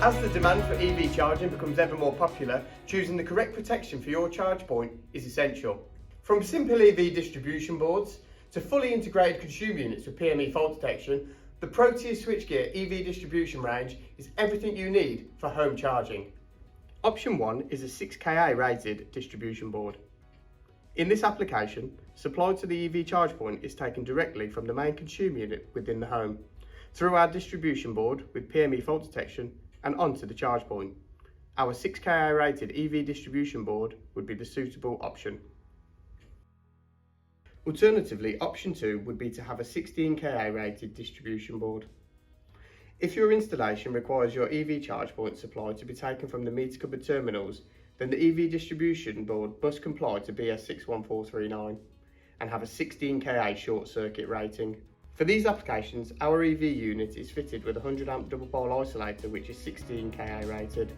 As the demand for EV charging becomes ever more popular, choosing the correct protection for your charge point is essential. From simple EV distribution boards to fully integrated consumer units with PME fault detection, the Proteus switchgear EV distribution range is everything you need for home charging. Option 1 is a 6KA rated distribution board. In this application, supply to the EV charge point is taken directly from the main consumer unit within the home, through our distribution board with PME fault detection and onto the charge point. Our 6KA rated EV distribution board would be the suitable option. Alternatively, option 2 would be to have a 16KA rated distribution board. If your installation requires your EV charge point supply to be taken from the meter cupboard terminals, then the EV distribution board must comply to BS 61439 and have a 16KA short circuit rating. For these applications, our EV unit is fitted with a 100 amp double pole isolator which is 16KA rated.